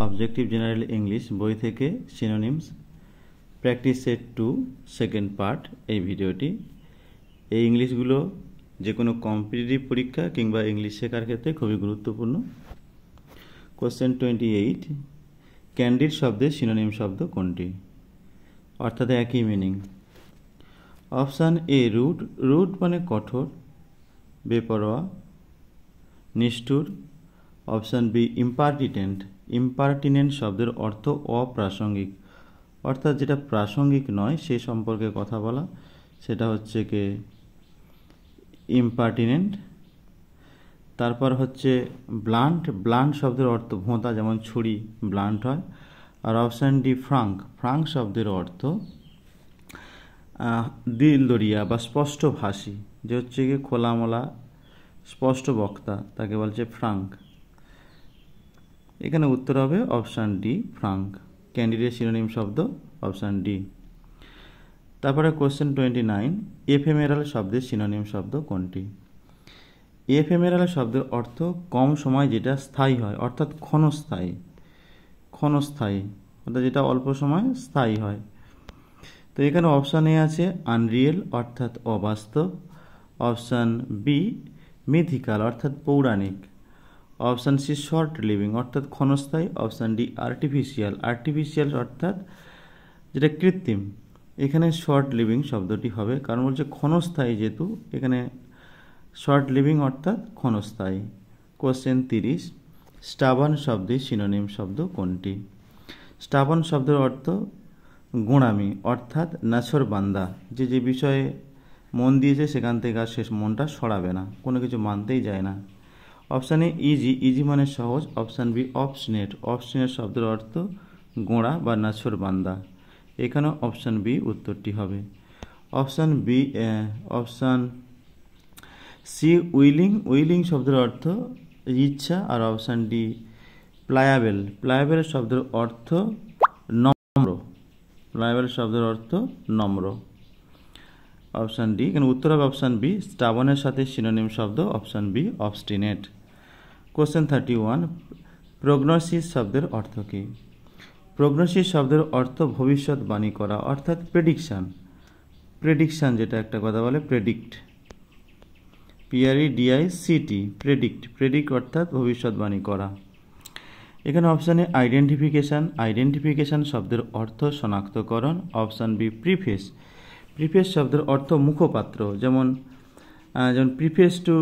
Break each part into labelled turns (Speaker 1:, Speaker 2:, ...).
Speaker 1: Objective general English বই থেকে synonyms practice set 2 second part এই ভিডিওটি। এই ইংলিশগুলো যে কোনো কম্পিটিটিভ পরীক্ষা কিংবা ইংলিশ শেখার ক্ষেত্রে খুবই গুরুত্বপূর্ণ। কোশ্চেন 28, ক্যান্ডিড শব্দের সিনোনিম শব্দ কোনটি? অর্থাৎ একই meaning. Option A rude, rude মানে কঠোর, বেপরোয়া, নিষ্ঠুর। অপশান বি ইম্পার্টিনেন্ট, ইম্পার্টিনেন্ট শব্দের অর্থ অপ্রাসঙ্গিক, অর্থাৎ যেটা প্রাসঙ্গিক নয় সে সম্পর্কে কথা বলা, সেটা হচ্ছে কি ইম্পার্টিনেন্ট। তারপর হচ্ছে ব্লান্ট, ব্লান্ট শব্দের অর্থ ভোঁতা, যেমন ছুরি ব্লান্ট হয়। আর অপশান ডি ফ্রাঙ্ক, ফ্রাঙ্ক শব্দের অর্থ দিলদরিয়া বা স্পষ্টভাষী, যে হচ্ছে কি খোলামলা স্পষ্ট বক্তা, তাকে বলছে ফ্রাঙ্ক। এখানে উত্তর হবে option D frank. Candidate synonym শব্দ অপশান ডি। তারপরে কোশ্চেন 29, এফেমেরাল শব্দের সিনোনিম শব্দ কোনটি? এফেমেরাল শব্দের অর্থ কম সময় যেটা স্থায়ী হয়, অর্থাৎ ক্ষণস্থায়ী, ক্ষণস্থায়ী অর্থাৎ যেটা অল্প সময় স্থায়ী হয়। তো এখানে অপশান এ আছে আনরিয়েল অর্থাৎ অবাস্তব, অপশান বি মিথিক্যাল অর্থাৎ পৌরাণিক, অপশান সি শর্ট লিভিং অর্থাৎ ক্ষণস্থায়ী, অপশান ডি আর্টিফিশিয়াল, আর্টিফিশিয়াল অর্থাৎ যেটা কৃত্রিম। এখানে শর্ট লিভিং শব্দটি হবে, কারণ বলছে ক্ষণস্থায়ী, যেহেতু এখানে শর্ট লিভিং অর্থাৎ ক্ষণস্থায়ী। কোশ্চেন 30, স্টাবার্ন শব্দের সিনোনিম শব্দ কোনটি? স্টাবার্ন শব্দের অর্থ গোঁড়ামি অর্থাৎ নাছোড়বান্দা, যে যে বিষয়ে মন দিয়েছে সেখান থেকে আর শেষ মনটা সরাবে না, কোনো কিছু মানতেই যায় না। অপশান এ ইজি, ইজি মানে সহজ। অপশান বি অবস্টিনেট, অবস্টিনেট শব্দের অর্থ গোঁড়া বা নাছোড়বান্দা। এখানে অপশান বি উত্তরটি হবে। Option B, option C willing, willing শব্দের অর্থ ইচ্ছা। আর অপশান ডি প্লায়াবেল, প্লায়াবেল শব্দের অর্থ নম্র, প্লায়াবেল শব্দের অর্থ নম্র। অপশান ডি, এখানে উত্তর হবে অপশান বি স্টাবনের সাথে সিনোনিম শব্দ option B obstinate. Question 31, prognosis শব্দের অর্থ কী? প্রগনোসিস শব্দের অর্থ ভবিষ্যৎবাণী করা অর্থাৎ প্রেডিকশান, প্রেডিকশান যেটা একটা কথা বলে প্রেডিক্ট, PREDICT, প্রেডিক্ট, প্রেডিক্ট অর্থাৎ ভবিষ্যৎবাণী করা। এখানে অপশানে আইডেন্টিফিকেশান, আইডেন্টিফিকেশান শব্দের অর্থ শনাক্তকরণ। অপশান বি প্রিফেস, প্রিফেস শব্দের অর্থ মুখপাত্র, যেমন প্রিফেস টু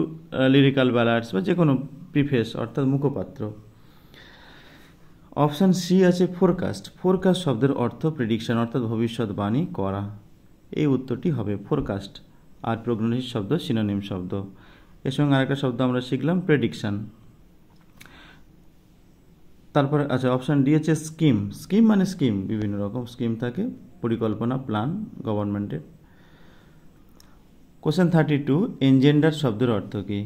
Speaker 1: লিরিক্যাল ব্যালাডস বা যে কোনো প্রিফেস অর্থাৎ মুখপাত্র। অপশান সি আছে ফোরকাস্ট, ফোরকাস্ট শব্দের অর্থ প্রেডিকশান অর্থাৎ ভবিষ্যৎবাণী করা। এই উত্তরটি হবে ফোরকাস্ট। আর প্রগনোসিস শব্দ সিনোনিম শব্দ। এর সঙ্গে আরেকটা শব্দ আমরা শিখলাম প্রেডিকশান। তারপরে আচ্ছা অপশান ডি হচ্ছে স্কিম, স্কিম মানে স্কিম, বিভিন্ন রকম স্কিম থাকে, পরিকল্পনা, প্ল্যান গভর্নমেন্টের। কোশ্চেন 32, এনজেন্ডার শব্দের অর্থ কী?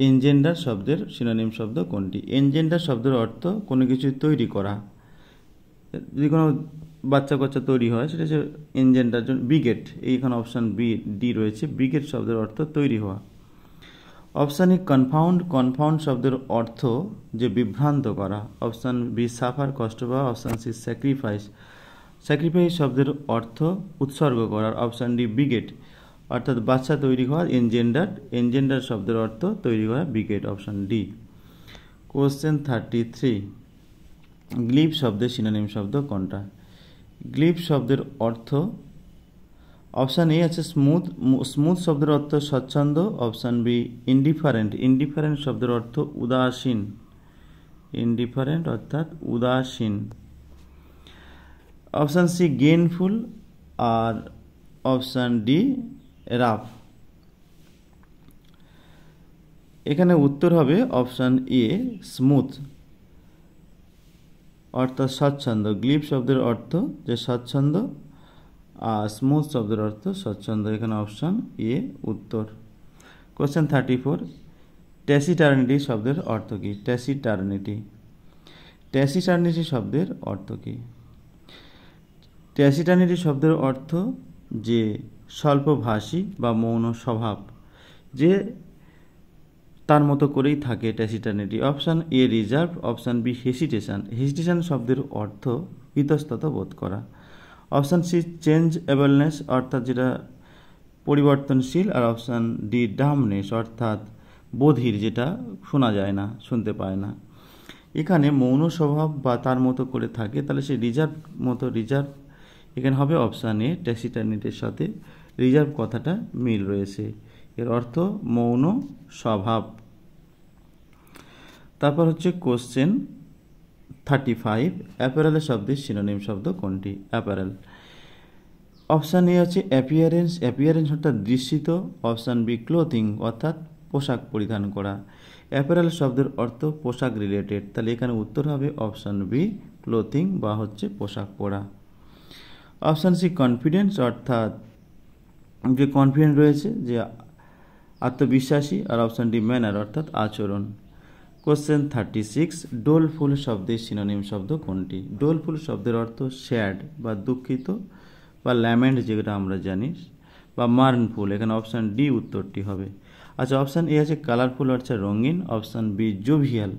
Speaker 1: এনজেন্ডার শব্দের সিনোনিম শব্দ কোনটি? এনজেন্ডার শব্দের অর্থ কোনো কিছু তৈরি করা, যদি কোনো বাচ্চা কাচ্চা তৈরি হয় সেটা হচ্ছে এনজেন্ডার। জন্য বিগেট, এইখানে অপশান বি ডি রয়েছে, বিগেট শব্দের অর্থ তৈরি হওয়া। অপশান ই কনফাউন্ড, কনফাউন্ড শব্দের অর্থ যে বিভ্রান্ত করা। অপশান বি সাফার কষ্ট পাওয়া। অপশান সি স্যাক্রিফাইস, স্যাক্রিফাইস শব্দের অর্থ উৎসর্গ করার। অপশান ডি বিগেট অর্থাৎ বাচ্চা তৈরি হওয়া। এনজেন্ডার, এনজেন্ডার শব্দের অর্থ তৈরি হওয়া, বিগেট, অপশান ডি। কোশ্চেন 33, গ্লিপ শব্দের সিনোনিম শব্দ কোনটা? গ্লিপ শব্দের অর্থ অপশান এ আছে স্মুথ, স্মুথ শব্দের অর্থ স্বচ্ছন্দ। অপশান বি ইনডিফারেন্ট, ইনডিফারেন্ট শব্দের অর্থ উদাসীন, ইনডিফারেন্ট অর্থাৎ উদাসীন। Option C gainful. আর অপশান ডি রাফ। এখানে উত্তর হবে অপশান এ স্মুথ অর্থাৎ স্বচ্ছন্দ। গ্লিপ শব্দের অর্থ যে স্বচ্ছন্দ, আর স্মুথ শব্দের অর্থ স্বচ্ছন্দ। এখানে অপশান এ উত্তর। কোশ্চেন 34, ট্যাসিটার্নিটি শব্দের অর্থ কী? ট্যাসিটার্নিটি, ট্যাসিটার্নিটি শব্দের অর্থ কী? ট্যাসিটার্নিটি শব্দের অর্থ যে স্বল্পভাষী বা মৌন স্বভাব, যে তার মতো করেই থাকে taciturnity. Option A reserve, option B hesitation. Hesitation শব্দের অর্থ ইতস্তত বোধ করা। অপশান সি চেঞ্জএবলনেস, অর্থাৎ যেটা পরিবর্তনশীল। আর অপশান ডি ডামনেস, অর্থাৎ বধির, যেটা শোনা যায় না, শুনতে পায় না। এখানে মৌন স্বভাব বা তার মতো করে থাকে, তাহলে সে রিজার্ভ মতো, রিজার্ভ এখানে হবে অপশান এ। ট্যাসিটার্নিটির সাথে রিজার্ভ কথাটা মিল রয়েছে, এর অর্থ মৌন স্বভাব। তারপর হচ্ছে কোশ্চেন 35, অ্যাপারেল শব্দের সিনোনিম শব্দ কোনটি? অ্যাপারেল। অপশান এ হচ্ছে অ্যাপিয়ারেন্স, অ্যাপিয়ারেন্স অর্থাৎ দৃশ্যিত। অপশান বি ক্লোথিং, অর্থাৎ পোশাক পরিধান করা। অ্যাপারেল শব্দের অর্থ পোশাক রিলেটেড, তাহলে এখানে উত্তর হবে অপশান বি ক্লোথিং বা হচ্ছে পোশাক পরা। অপশান সি কনফিডেন্স, অর্থাৎ যে কনফিডেন্ট রয়েছে, যে আত্মবিশ্বাসী। আর অপশান ডি ম্যানার, অর্থাৎ আচরণ। কোশ্চেন 36, ডোলফুল শব্দের সিনোনিম শব্দ কোনটি? ডোলফুল শব্দের অর্থ স্যাড বা দুঃখিত বা ল্যামেন্ট, যেটা আমরা জানি, বা মার্নফুল। এখানে অপশান ডি উত্তরটি হবে। আচ্ছা, অপশান এ আছে কালারফুল, অর্থাৎ রঙিন। অপশান বি জোভিয়াল,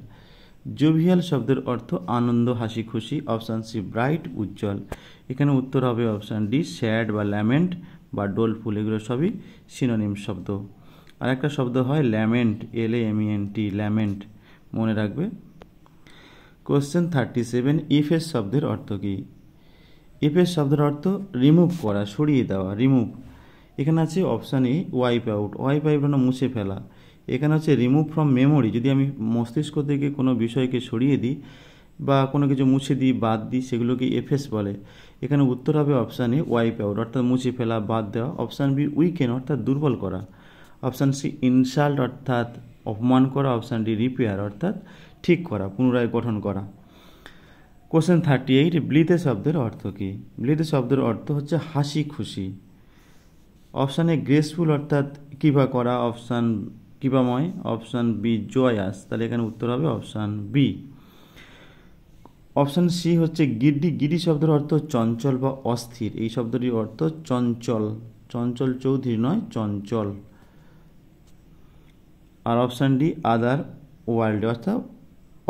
Speaker 1: জোভিয়াল শব্দের অর্থ আনন্দ, হাসি খুশি। অপশান সি ব্রাইট, উজ্জ্বল। এখানে উত্তর হবে অপশান ডি স্যাড বা ল্যামেন্ট বা ডোলফুল, এগুলো সবই সিনোনিম শব্দ। আর একটা শব্দ হয় ল্যামেন্ট, LAMENT, ল্যামেন্ট, মনে রাখবে। কোশ্চেন 37, ইফেস শব্দের অর্থ কী? ইফেস শব্দের অর্থ রিমুভ করা, সরিয়ে দেওয়া, রিমুভ। এখানে আছে option A wipe out, wipe out মানে মুছে ফেলা। এখানে হচ্ছে রিমুভ ফ্রম মেমোরি, যদি আমি মস্তিষ্ক থেকে কোনো বিষয়কে সরিয়ে দিই বা কোনো কিছু মুছে দিই, বাদ দিই, সেগুলোকে এফেস বলে। এখানে উত্তর হবে অপশান এ ওয়াইপ আউট, অর্থাৎ মুছে ফেলা, বাদ দেওয়া। অপশান বি উইকেন, অর্থাৎ দুর্বল করা। অপশান সি ইনসাল্ট, অর্থাৎ অপমান করা। অপশান ডি রিপেয়ার, অর্থাৎ ঠিক করা, পুনরায় গঠন করা। কোশ্চেন 38, ব্লিথে শব্দের অর্থ কী? ব্লিথে শব্দের অর্থ হচ্ছে হাসি খুশি। অপশান এ গ্রেসফুল, অর্থাৎ কিবা করা। অপশান কিবাময়। অপশান বি জয়াস, তাহলে এখানে উত্তর হবে অপশান বি। অপশান সি হচ্ছে গিডি, গিডি শব্দের অর্থ চঞ্চল বা অস্থির। এই শব্দটির অর্থ চঞ্চল, চঞ্চল চৌধুরী নয়, চঞ্চল। আর অপশান ডি আদার ওয়ার্ল্ড, অর্থাৎ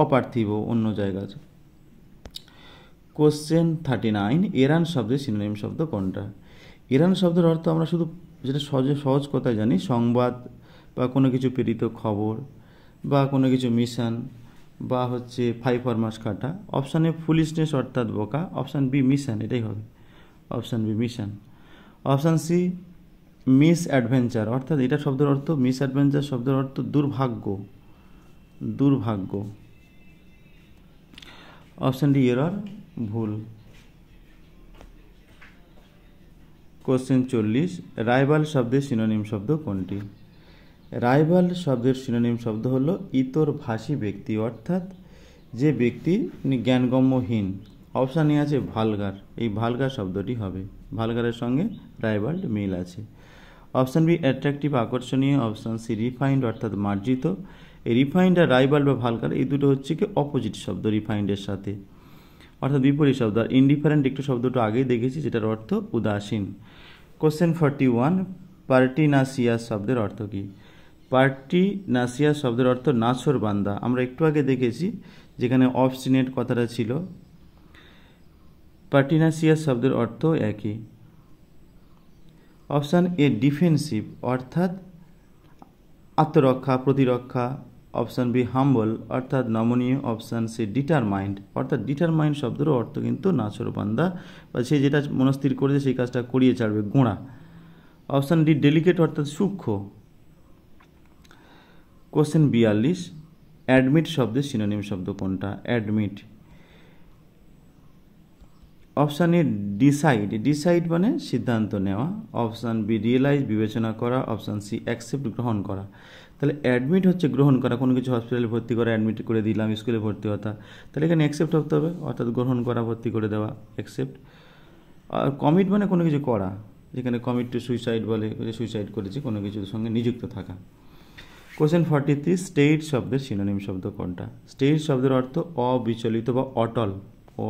Speaker 1: অপার্থিব, অন্য জায়গা। কোশ্চেন 39, এরান শব্দের সিনোনিম শব্দ কোনটা? এরান শব্দের অর্থ আমরা শুধু যেটা সহজ কথায় জানি, সংবাদ বা কোনো কিছু প্রেরিত খবর বা কোনো কিছু মিশন বা হচ্ছে 5 ফরমাস কাটা। অপশান এ ফুলিশনেস, অর্থাৎ বোকা। অপশান বি মিশন, এটাই হবে option B mission. Option C misadventure, অর্থাৎ এটা শব্দের অর্থ, মিস অ্যাডভেঞ্চার শব্দের অর্থ দুর্ভাগ্য, দুর্ভাগ্য। অপশান ডি এরর, ভুল। কোশ্চেন 40, রাইভাল শব্দের সিনোনিম শব্দ কোনটি? রাইভাল শব্দের সিনোনিম শব্দ হলো ইতরভাষী ব্যক্তি, অর্থাৎ যে ব্যক্তি জ্ঞানগম্যহীন। অপশান এ আছে ভালগার, এই ভালগার শব্দটি হবে, ভালগারের সঙ্গে রাইভাল মিল আছে। অপশান বি অ্যাট্রাকটিভ, আকর্ষণীয়। অপশান সি রিফাইন্ড, অর্থাৎ মার্জিত। এই রিফাইন্ড আর রাইভাল বা ভালগার, এই দুটো হচ্ছে কি অপোজিট শব্দ রিফাইন্ডের সাথে, অর্থাৎ বিপরীত শব্দ। আর ইনডিফারেন্ট একটু শব্দটা আগেই দেখেছি, যেটার অর্থ উদাসীন। কোশ্চেন 41, পার্টিনাসিয়াস শব্দের অর্থ কী? পার্টিনাসিয়াস শব্দের অর্থ নাছোড় বান্দা। আমরা একটু আগে দেখেছি যেখানে অবস্টিনেট কথাটা ছিল। পার্টিনাসিয়াস শব্দের অর্থ একই। অপশান এ ডিফেন্সিভ, অর্থাৎ আত্মরক্ষা, প্রতিরক্ষা। অপশান বি হাম্বল, অর্থাৎ নমনীয়। অপশান সি ডিটারমাইন্ড, অর্থাৎ ডিটারমাইন্ড শব্দেরও অর্থ কিন্তু নাছোড়বান্দা, বা সে যেটা মনস্থির করেছে সেই কাজটা করিয়ে ছাড়বে, গোঁড়া। অপশান ডি ডেলিকেট, অর্থাৎ সূক্ষ্ম। কোশ্চেন 42, অ্যাডমিট শব্দের সিনোনিম শব্দ কোনটা? Admit. Option A decide, decide মানে সিদ্ধান্ত নেওয়া। অপশান বি রিয়েলাইজ, বিবেচনা করা। অপশান সি অ্যাকসেপ্ট, গ্রহণ করা। তাহলে অ্যাডমিট হচ্ছে গ্রহণ করা, কোনো কিছু হসপিটালে ভর্তি করা, অ্যাডমিট করে দিলাম, স্কুলে ভর্তি হতা, তাহলে এখানে অ্যাকসেপ্ট হতে হবে, অর্থাৎ গ্রহণ করা, ভর্তি করে দেওয়া, অ্যাকসেপ্ট। আর কমিট মানে কোনো কিছু করা, যেখানে কমিট টু সুইসাইড বলে, সুইসাইড করেছে, কোনো কিছুর সঙ্গে নিযুক্ত থাকা। কোশ্চেন 43, স্টেট শব্দের সিনোনিম শব্দ কোনটা? স্টেট শব্দের অর্থ অবিচলিত বা অটল,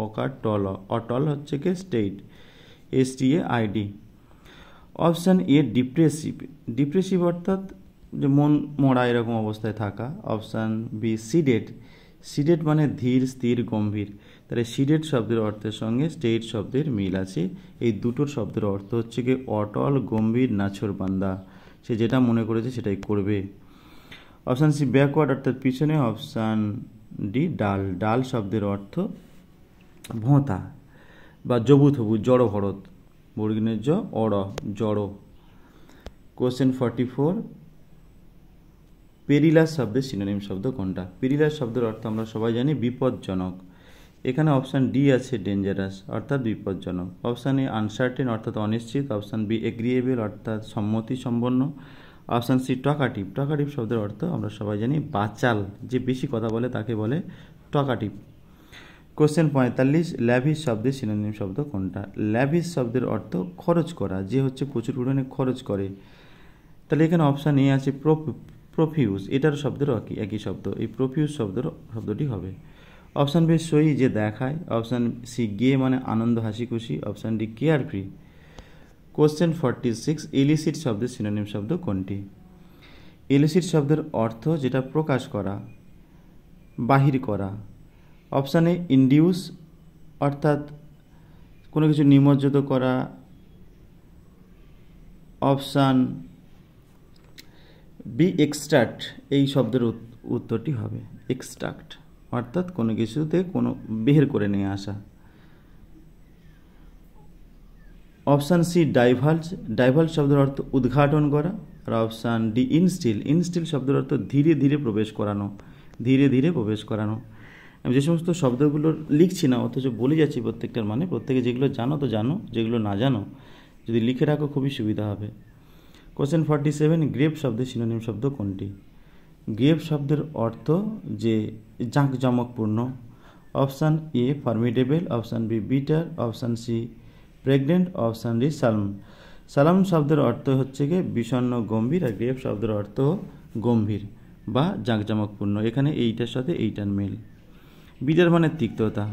Speaker 1: অকাটল, অটল হচ্ছে কি state, STAID। Option A depressive, depressive অর্থাৎ যে মন মরা এরকম অবস্থায় থাকা। অপশান বি সিডেড, সিডেড মানে ধীর স্থির গম্ভীর, তাহলে সিডেড শব্দের অর্থের সঙ্গে স্টেট শব্দের মিল আছে। এই দুটোর শব্দের অর্থ হচ্ছে কি অটল গম্ভীর নাছোড়বান্দা, সে যেটা মনে করেছে সেটাই করবে। অপশান সি ব্যাকওয়ার্ড অর্থাৎ পিছনে। অপশান ডি ডাল, ডাল শব্দের অর্থ ভোঁতা বা জবুথবু জড় ভরত, বর্গিনের জ অড় জড়। কোশ্চেন 44, পেরিলাস শব্দের সিনোনিম শব্দ কোনটা? পেরিলাস শব্দের অর্থ আমরা সবাই জানি বিপজ্জনক। এখানে অপশান ডি আছে ডেঞ্জারাস অর্থাৎ বিপজ্জনক। অপশান এ আনসার্টেন অর্থাৎ অনিশ্চিত। অপশান বি এগ্রিয়েবল অর্থাৎ সম্মতি সম্পন্ন। অপশান সি টকাটিভ, টকাটিভ শব্দের অর্থ আমরা সবাই জানি বাচাল, যে বেশি কথা বলে তাকে বলে টকাটিভ। কোশ্চেন 45, ল্যাভিশ শব্দের সিনোনিম শব্দ কোনটা? ল্যাভিশ শব্দের অর্থ খরচ করা, যে হচ্ছে প্রচুর পরিমাণে খরচ করে। তাহলে এখানে অপশান এ আছে প্রফিউজ, এটার শব্দের একই শব্দ, এই প্রফিউজ শব্দটি হবে। অপশান বি সই, যে দেখায়। অপশান সি গে মানে আনন্দ হাসি খুশি। Option D care free. Question 46, illicit শব্দের সিনোনিম শব্দ কোনটি? ইলিসিট শব্দের অর্থ যেটা প্রকাশ করা, বাহির করা। অপশান এ ইনডিউস অর্থাৎ কোনো কিছু নিমজ্জিত করা। অপশান বি এক্সট্রাক্ট, এই শব্দের উত্তরটি হবে এক্সট্রাক্ট অর্থাৎ কোনো কিছুতে কোনো বের করে নিয়ে আসা। অপশান সি ডাইভালজ, ডাইভালজ শব্দের অর্থ উদ্ঘাটন করা। আর অপশান ডি ইনস্টিল, ইনস্টিল শব্দের অর্থ ধীরে ধীরে প্রবেশ করানো, ধীরে ধীরে প্রবেশ করানো। আমি যে সমস্ত শব্দগুলো লিখছি না অথচ বলে যাচ্ছি প্রত্যেকটার মানে, প্রত্যেকে যেগুলো জানো তো জানো, যেগুলো না জানো যদি লিখে রাখো খুবই সুবিধা হবে। কোশ্চেন 47, গ্রেভ শব্দের সিনোনিম শব্দ কোনটি? গ্রেভ শব্দের অর্থ যে জাঁকজমকপূর্ণ। Option A formidable. Option B bitter. Option C pregnant. Option D সালাম। সালাম শব্দের অর্থ হচ্ছে গিয়ে বিষণ্ণ গম্ভীর, আর গ্রেভ শব্দের অর্থ গম্ভীর বা জাঁকজমকপূর্ণ। এখানে এইটার সাথে এইটার মিল। বিটার মানে তিক্ততা।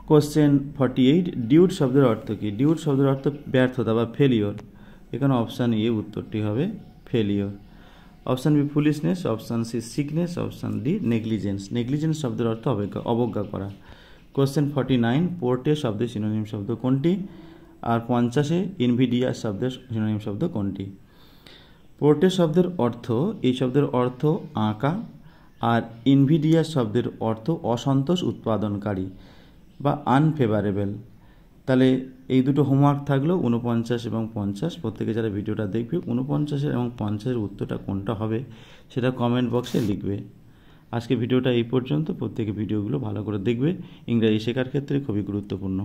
Speaker 1: কোশ্চেন 48, ডিউট শব্দের অর্থ কি? ডিউট শব্দের অর্থ ব্যর্থতা বা ফেলিওর। এখানে অপশান এ উত্তরটি হবে failure. Option B foolishness. Option C sickness. Option D negligence. Negligence শব্দের অর্থ অবজ্ঞা করা। কোশ্চেন 49, পোর্টে শব্দের সিনোনিম শব্দ কোনটি? আর 50-এ ইনভিডিয়াস শব্দের সিনোনিম শব্দ কোনটি? পোর্টে শব্দের অর্থ, এই শব্দের অর্থ আঁকা, আর ইনভিডিয়াস শব্দের অর্থ অসন্তোষ উৎপাদনকারী বা আনফেভারেবল। তাহলে এই দুটো হোমওয়ার্ক থাকলো 49 এবং 50। প্রত্যেকে যারা ভিডিওটা দেখবে 49 এবং 50-এর উত্তরটা কোনটা হবে সেটা কমেন্ট বক্সে লিখবে। আজকে ভিডিওটা এই পর্যন্ত। প্রত্যেকে ভিডিওগুলো ভালো করে দেখবে, ইংরেজি শেখার ক্ষেত্রে খুবই গুরুত্বপূর্ণ।